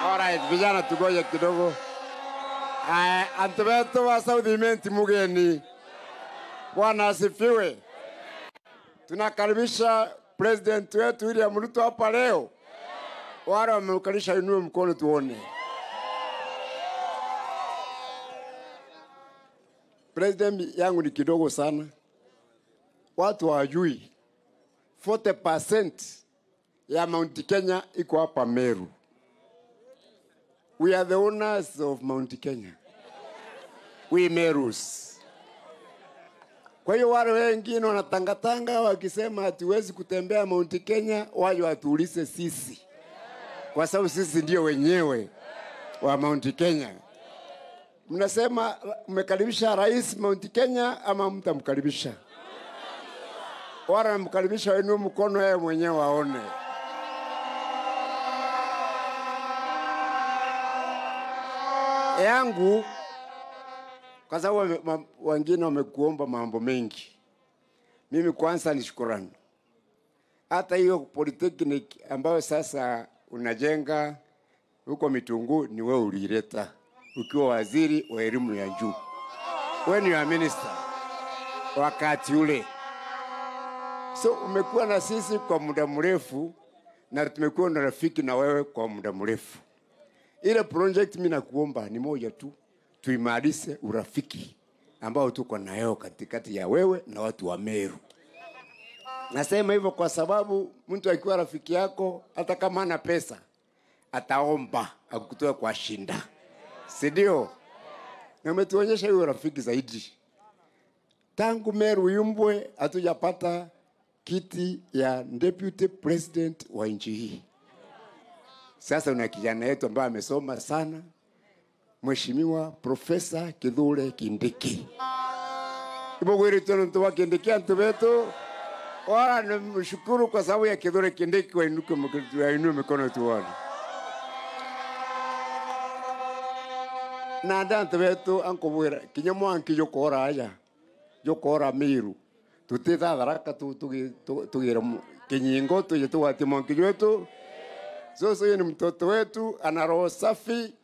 Alright, vijana tugoje kidogo. Antebeto wa South mugeni. Bwana asifiwe. Tunakaribisha President wetu William Ruto hapa leo. Wale wameukanisha inue mkono tuone. President yangu ni kidogo sana. Watu hawajui 40% ya Mount Kenya iko hapa Meru. We are the owners of Mount Kenya. We Merus. Kwa hiyo wale wengine wanatangatanga wakisema hatuwezi kutembea Mount Kenya, waje watuulize sisi. Kwa sababu sisi ndio wenyewe wa Mount Kenya. Mnasema mmekaribisha rais Mount Kenya ama mtamkaribisha? Wala mkaribisha wainue mkono yeye mwenyewe waone. Yangu kwa sababu wengine wamekuomba mambo mengi. Mimi kwanza ni shukrani. Hata hiyo polytechnic ambayo sasa unajenga huko Mitungu ni wewe ulileta ukiwa waziri wa elimu ya juu. Wewe ni minister wakati ule. So umekuwa na sisi kwa muda mrefu na tumekuwa na rafiki na wewe kwa muda mrefu. Ile project mimi nakuomba ni moja tu, tuimarishe urafiki ambao tuko nayo katikati ya wewe na watu wa Meru. Nasema hivyo kwa sababu mtu akiwa rafiki yako hata kama ana pesa ataomba akutoe kwa shinda. Si ndio? Na umetuonyesha hiyo rafiki zaidi. Tangu Meru yumbwe hatujapata kiti ya deputy president wa nchi hii. Sasa una kijana yetu ambaye amesoma sana, Mheshimiwa Profesa Kithure Kindiki. Ibogwiri mtu wa Kindiki antubetu. Wala nimshukuru kwa sababu ya Kithure Kindiki wainue mikono tuone. Na ndante betu ankobwira kinyamo ankijokora aya. Jokora Meru. Tutita daraka tugira kinyingo tujetwati mwankijo wetu. Sasa ni mtoto wetu ana roho safi.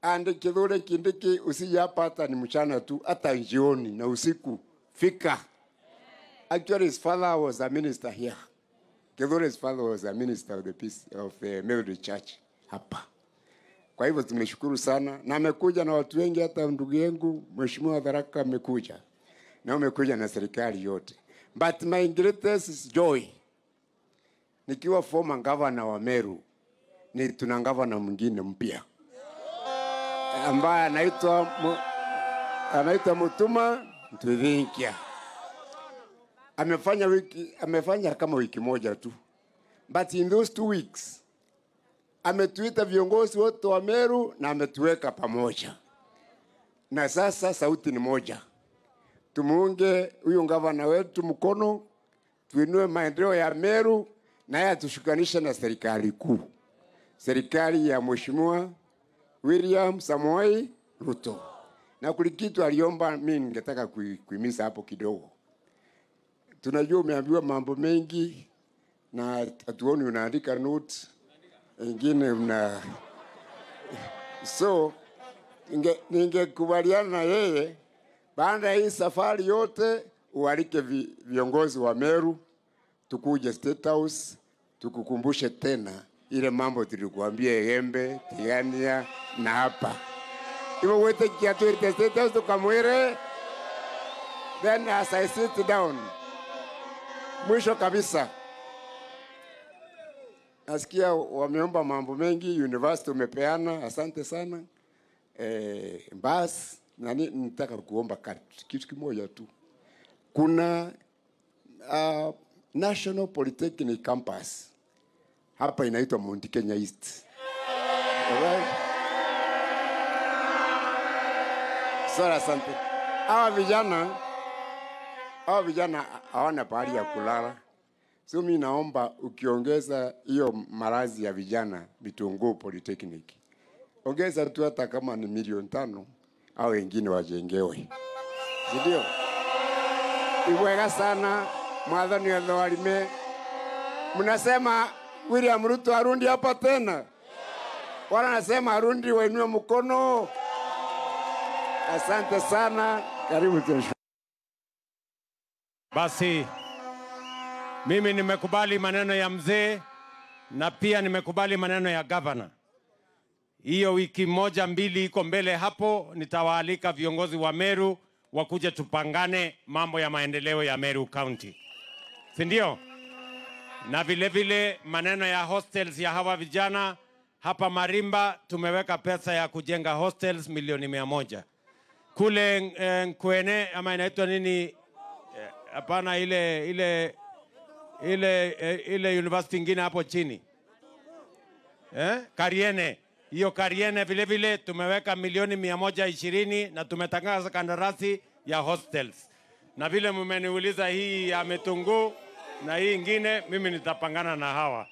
Ande Kithure Kindiki usijapata ni mchana tu hata jioni na usiku fika. Actually his father was a minister here. Kithure's father was a minister of the peace of the Melody Church hapa. Kwa hivyo tumeshukuru sana na amekuja na watu wengi, hata ndugu yangu Mheshimiwa Tharaka amekuja. Na umekuja na serikali yote. But my greatest joy nikiwa former governor wa Meru ni tuna governor mwingine mpya ambaye anaitwa Mutuma Ntwithinkia. Amefanya kama wiki moja tu. But in those 2 weeks ametuita viongozi wote wa Meru na ametuweka pamoja. Na sasa sauti ni moja. Tumuunge huyo gavana wetu mkono, tuinue maendeleo ya Meru na yeye atushukanishe na serikali kuu. Serikali ya Mheshimiwa William Samoei Ruto. Na kulikitu aliomba mimi ningetaka kuhimiza hapo kidogo. Tunajua umeambiwa mambo mengi na hatuoni unaandika notes nyingine una so ningekubaliana na yeye baada hii safari yote ualike viongozi wa Meru tukuje State House tukukumbushe tena ile mambo tulikuambia Embe, Tigania na hapa. Iwo wote kiatu ile State House tukamwere. Then as I sit down, mwisho kabisa nasikia wameomba mambo mengi, university umepeana, asante sana. Basi nani nitaka kuomba kitu kimoja tu. Kuna National Polytechnic Campus hapa inaitwa Mount Kenya East. Alright. Sasa asante. Hawa vijana hawana pahali ya kulala. So mimi naomba ukiongeza hiyo marazi ya vijana Mitungu Polytechnic, ongeza tu hata kama ni 5,000,000 au wengine wajengewe. Ndio. Iweka sana mwadhani ya walime. Mnasema William Ruto arundi hapa tena. Wala nasema Arundi wainue mkono. Asante sana. Karibu kesho. Basi mimi nimekubali maneno ya mzee na pia nimekubali maneno ya governor. Hiyo wiki moja mbili iko mbele hapo, nitawaalika viongozi wa Meru wakuje tupangane mambo ya maendeleo ya Meru County. Si ndio? Na vile vile maneno ya hostels ya hawa vijana hapa Marimba, tumeweka pesa ya kujenga hostels milioni 100. Kule Nkwene ama inaitwa nini? Hapana, ile university ingine hapo chini. Kariene. Hiyo Kariene vile vile tumeweka milioni 120 na tumetangaza kandarasi ya hostels. Na vile mmeniuliza hii ya Metunguu na hii ingine, mimi nitapangana na hawa.